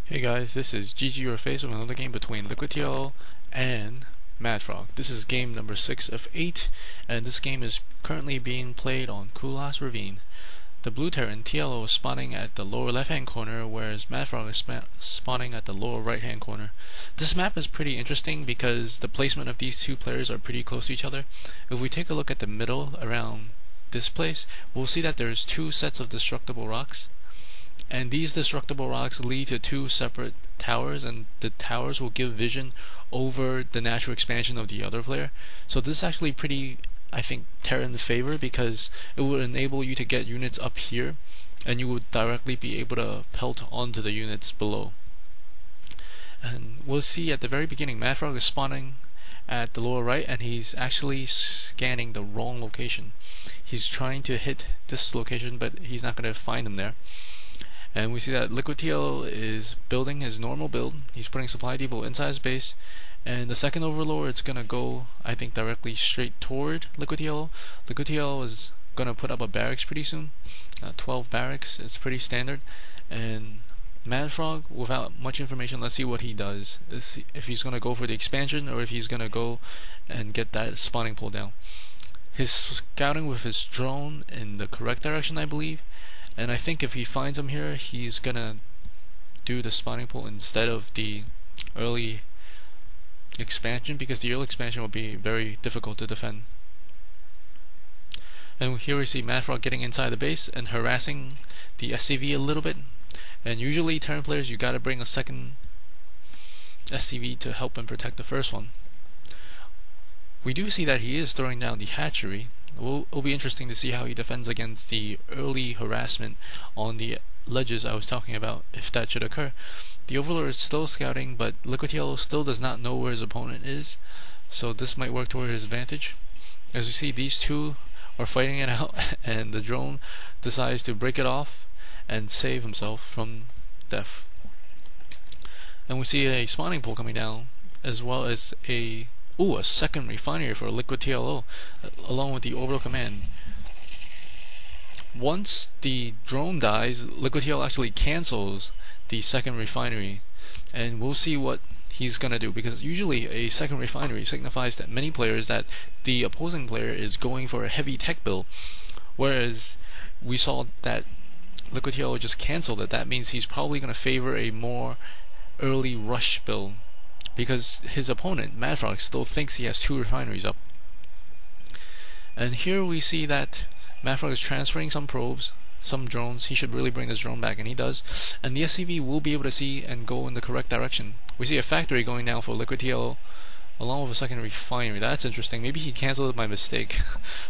Hey guys, this is ggurface with another game between LiquidTLO and MaDFroG. This is game number 6 of 8, and this game is currently being played on Kulas Ravine. The blue Terran, TLO, is spawning at the lower left hand corner, whereas MaDFroG is spawning at the lower right hand corner. This map is pretty interesting because the placement of these two players are pretty close to each other. If we take a look at the middle around this place, we'll see that there's two sets of destructible rocks. And these destructible rocks lead to two separate towers, and the towers will give vision over the natural expansion of the other player. So this is actually pretty, I think, Terran favor, because it would enable you to get units up here, and you would directly be able to pelt onto the units below. And we'll see at the very beginning, MaDFroG is spawning at the lower right, and he's actually scanning the wrong location. He's trying to hit this location, but he's not going to find them there. And we see that LiquidTLO is building his normal build. He's putting supply depot inside his base, and the second overlord is gonna go, I think, directly straight toward LiquidTLO. LiquidTLO is gonna put up a barracks pretty soon. 12 barracks. It's pretty standard. And MaDFroG, without much information, let's see what he does. Let's see if he's gonna go for the expansion or if he's gonna go and get that spawning pool down. He's scouting with his drone in the correct direction, I believe. And I think if he finds him here, he's gonna do the spawning pool instead of the early expansion, because the early expansion will be very difficult to defend. And here we see MaDFroG getting inside the base and harassing the SCV a little bit. And usually Terran players, you gotta bring a second SCV to help and protect the first one. We do see that he is throwing down the hatchery. It'll be interesting to see how he defends against the early harassment on the ledges I was talking about, if that should occur. The Overlord is still scouting, but LiquidTLO still does not know where his opponent is, so this might work toward his advantage. As you see, these two are fighting it out, and the drone decides to break it off and save himself from death. And we see a spawning pool coming down, as well as a second refinery for LiquidTLO, along with the orbital command. Once the drone dies, LiquidTLO actually cancels the second refinery, and we'll see what he's gonna do, because usually a second refinery signifies to many players that the opposing player is going for a heavy tech build, whereas we saw that LiquidTLO just canceled it. That means he's probably gonna favor a more early rush build, because his opponent, MaDFroG, still thinks he has two refineries up. And here we see that MaDFroG is transferring some probes, some drones. He should really bring this drone back, and he does. And the SCV will be able to see and go in the correct direction. We see a factory going down for LiquidTLO, along with a second refinery. That's interesting. Maybe he canceled it by mistake.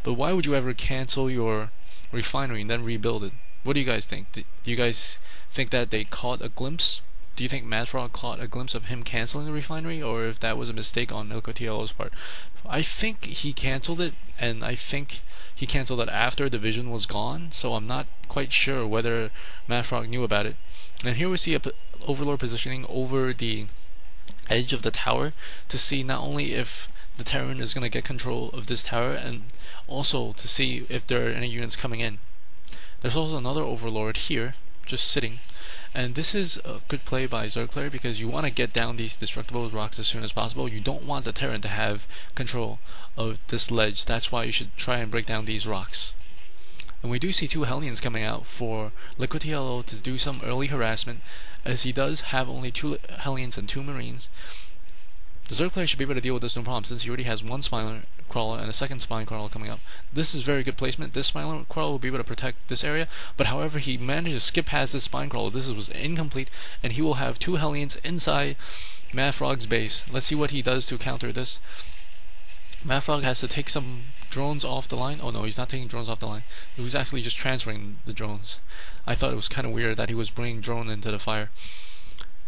But why would you ever cancel your refinery and then rebuild it? What do you guys think? Do you guys think that they caught a glimpse? Do you think MaDFroG caught a glimpse of him canceling the refinery, or if that was a mistake on LiquidTLO's part? I think he canceled it, and I think he canceled it after the vision was gone, so I'm not quite sure whether MaDFroG knew about it. And here we see a Overlord positioning over the edge of the tower to see not only if the Terran is going to get control of this tower, and also to see if there are any units coming in. There's also another Overlord here, just sitting. And this is a good play by Zerg player, because you want to get down these destructible rocks as soon as possible. You don't want the Terran to have control of this ledge. That's why you should try and break down these rocks. And we do see two Hellions coming out for LiquidTLO to do some early harassment, as he does have only two Hellions and two Marines. The Zerg player should be able to deal with this no problem, since he already has one spine crawler and a second spine crawler coming up. This is very good placement. This spine crawler will be able to protect this area, but however, he managed to skip past this spine crawler. This was incomplete, and he will have two Hellions inside MaDFrog's base. Let's see what he does to counter this. MaDFrog has to take some drones off the line. Oh no, he's not taking drones off the line. He was actually just transferring the drones. I thought it was kind of weird that he was bringing drone into the fire.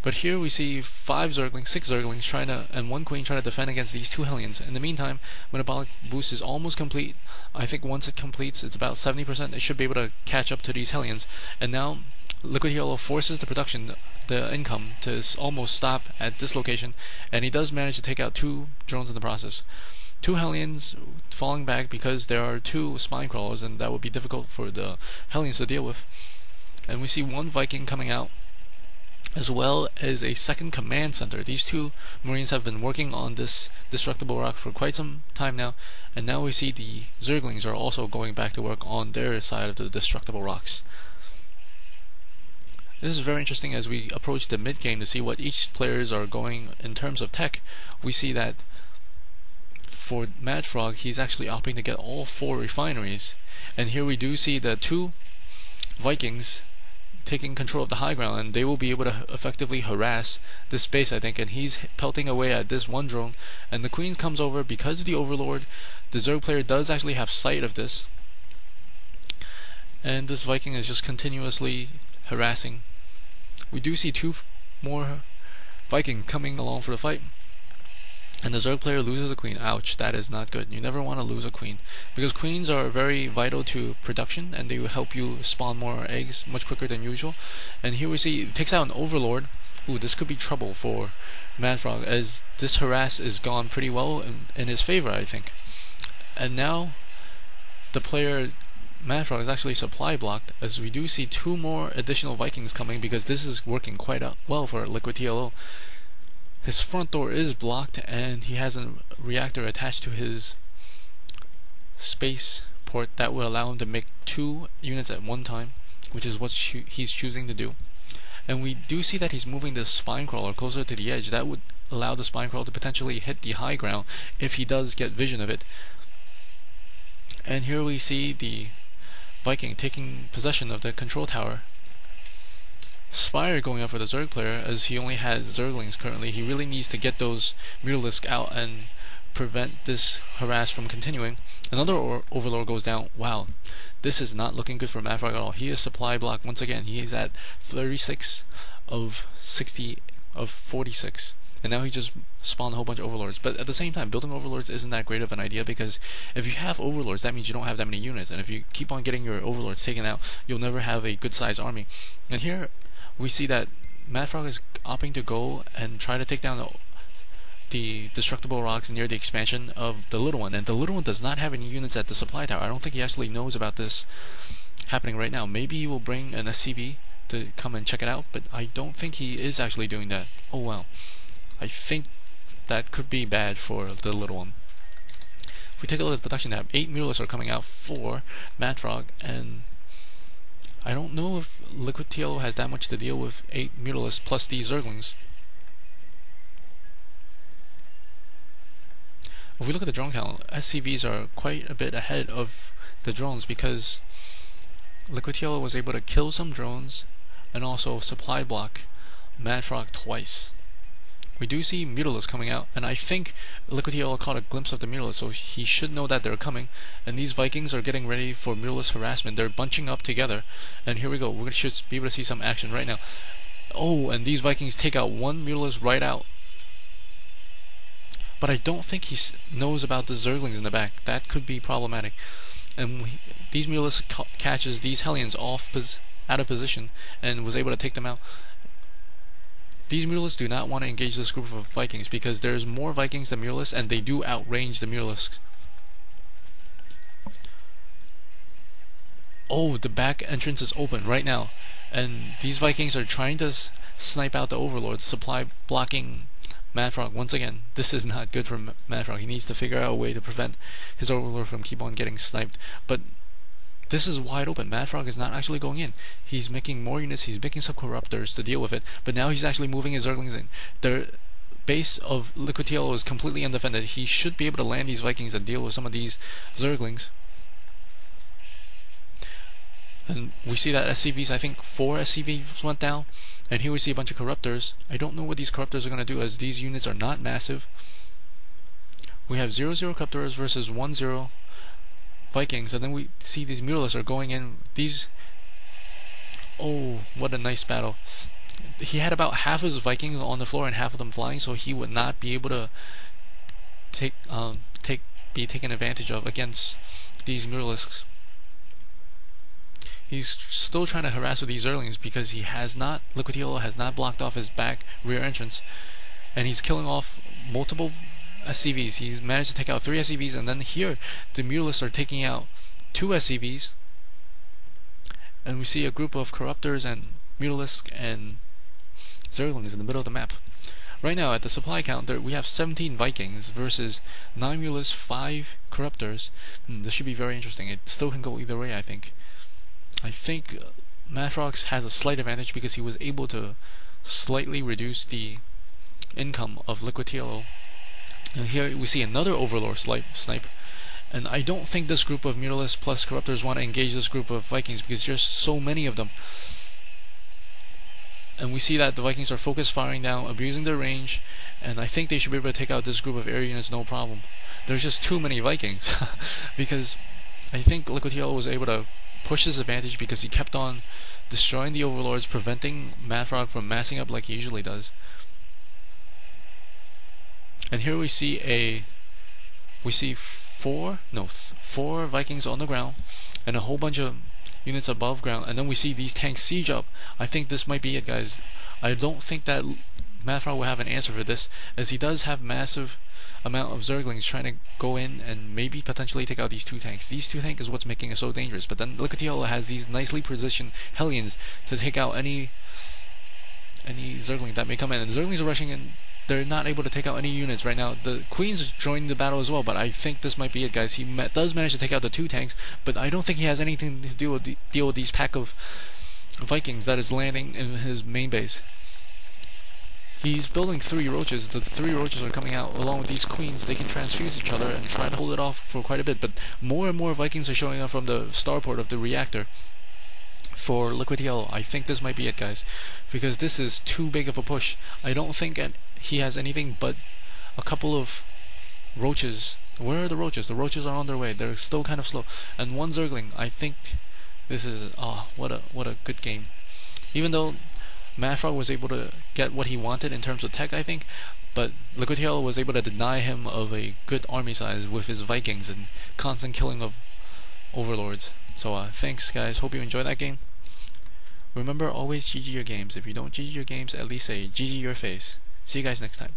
But here we see 5 Zerglings, 6 Zerglings and 1 Queen trying to defend against these 2 Hellions. In the meantime, Metabolic Boost is almost complete. I think once it completes, it's about 70%. It should be able to catch up to these Hellions. And now, LiquidTLO forces the production, the income, to almost stop at this location. And he does manage to take out 2 drones in the process. 2 Hellions falling back because there are 2 spine crawlers, and that would be difficult for the Hellions to deal with. And we see 1 Viking coming out as well as a second command center. These two Marines have been working on this destructible rock for quite some time now, and now we see the Zerglings are also going back to work on their side of the destructible rocks. This is very interesting as we approach the mid game to see what each players are going in terms of tech. We see that for MaDFroG, he's actually opting to get all 4 refineries, and here we do see the 2 Vikings taking control of the high ground, and they will be able to effectively harass this base, I think. And he's pelting away at this one drone, and the Queen comes over because of the Overlord. The Zerg player does actually have sight of this, and this Viking is just continuously harassing. We do see 2 more Viking coming along for the fight, and the Zerg player loses a queen. Ouch, that is not good. You never want to lose a queen, because queens are very vital to production, and they will help you spawn more eggs much quicker than usual. And here we see it takes out an Overlord. Ooh, this could be trouble for MaDFroG, as this harass is gone pretty well in his favor, I think. And now the player MaDFroG is actually supply blocked, as we do see 2 more additional Vikings coming, because this is working quite well for LiquidTLO. His front door is blocked, and he has a reactor attached to his space port that would allow him to make 2 units at one time, which is what he's choosing to do. And we do see that he's moving the spine crawler closer to the edge. That would allow the spine crawler to potentially hit the high ground if he does get vision of it. And here we see the Viking taking possession of the control tower. Spire going up for the Zerg player, as he only has Zerglings currently. He really needs to get those Mutalisks out and prevent this harass from continuing. Another Overlord goes down. Wow, this is not looking good for MaDFroG at all. He is supply blocked once again. He is at 36 of 46. And now he just spawned a whole bunch of Overlords. But at the same time, building Overlords isn't that great of an idea, because if you have Overlords, that means you don't have that many units. And if you keep on getting your Overlords taken out, you'll never have a good sized army. And here we see that MaDFroG is opting to go and try to take down the destructible rocks near the expansion of the little one. And the little one does not have any units at the supply tower. I don't think he actually knows about this happening right now. Maybe he will bring an SCV to come and check it out, but I don't think he is actually doing that. Oh wow. I think that could be bad for the little one. If we take a look at the production tab, 8 Mutalisks are coming out for MaDFroG, and I don't know if LiquidTLO has that much to deal with 8 Mutalisks plus these Zerglings. If we look at the drone count, SCVs are quite a bit ahead of the drones, because LiquidTLO was able to kill some drones and also supply block MaDFroG twice. We do see Mutalisks coming out, and I think LiquidTLO caught a glimpse of the Mutalisks, so he should know that they're coming. And these Vikings are getting ready for Mutalisk harassment. They're bunching up together, and here we go. We should be able to see some action right now. Oh, and these Vikings take out one Mutalisk right out. But I don't think he knows about the Zerglings in the back. That could be problematic. And these Mutalisks catches these Hellions out of position and was able to take them out. These Mutalisks do not want to engage this group of Vikings, because there's more Vikings than Mutalisks, and they do outrange the Mutalisks. Oh, the back entrance is open right now, and these Vikings are trying to snipe out the Overlords, supply blocking MaDFroG. Once again, this is not good for MaDFroG. He needs to figure out a way to prevent his Overlord from keep on getting sniped. But this is wide open. MaDFroG is not actually going in. He's making more units, he's making some corruptors to deal with it, but now he's actually moving his Zerglings in. The base of LiquidTLO is completely undefended. He should be able to land these Vikings and deal with some of these Zerglings. And we see that SCVs, I think 4 SCVs went down, and here we see a bunch of corruptors. I don't know what these corruptors are going to do, as these units are not massive. We have 0-0 corruptors versus 1-0 Vikings, and then we see these Mutalisks are going in. Oh, what a nice battle. He had about half of his Vikings on the floor and half of them flying, so he would not be able to be taken advantage of against these Mutalisks. He's still trying to harass with these Zerglings, because LiquidTLO has not blocked off his back rear entrance, and he's killing off multiple SCVs. He's managed to take out 3 SCVs, and then here the Mutalisks are taking out 2 SCVs, and we see a group of corruptors and Mutalisks and Zerglings in the middle of the map. Right now, at the supply count, we have 17 Vikings versus 9 Mulas, 5 Corruptors. This should be very interesting. It still can go either way, I think. I think MaDFroG has a slight advantage because he was able to slightly reduce the income of LiquidTLO. And here we see another Overlord snipe. And I don't think this group of Mutalisks plus Corruptors want to engage this group of Vikings because there's so many of them. And we see that the Vikings are focused firing down, abusing their range, and I think they should be able to take out this group of air units no problem. There's just too many Vikings, because I think LiquidTLO was able to push his advantage because he kept on destroying the Overlords, preventing MaDFroG from massing up like he usually does. And here we see four Vikings on the ground, and a whole bunch of units above ground, and then we see these tanks siege up. I think this might be it, guys. I don't think that MaDFroG will have an answer for this, as he does have massive amount of Zerglings trying to go in and maybe potentially take out these 2 tanks. These 2 tanks is what's making it so dangerous, but then LiquidTLO has these nicely positioned Hellions to take out any Zergling that may come in, and the Zerglings are rushing in. They're not able to take out any units right now. The Queen's joined the battle as well, but I think this might be it, guys. He does manage to take out the 2 tanks, but I don't think he has anything to deal with these pack of Vikings that is landing in his main base. He's building 3 roaches. The 3 roaches are coming out along with these queens. They can transfuse each other and try to hold it off for quite a bit, but more and more Vikings are showing up from the starport of the reactor for LiquidTLO. I think this might be it, guys, because this is too big of a push. I don't think he has anything but a couple of roaches. Where are the roaches? The roaches are on their way. They're still kind of slow. And 1 Zergling. I think this is what a good game. Even though MaDFroG was able to get what he wanted in terms of tech, I think, but LiquidTLO was able to deny him of a good army size with his Vikings and constant killing of Overlords. So thanks, guys. Hope you enjoyed that game. Remember, always GG your games. If you don't GG your games, at least say GG your face. See you guys next time.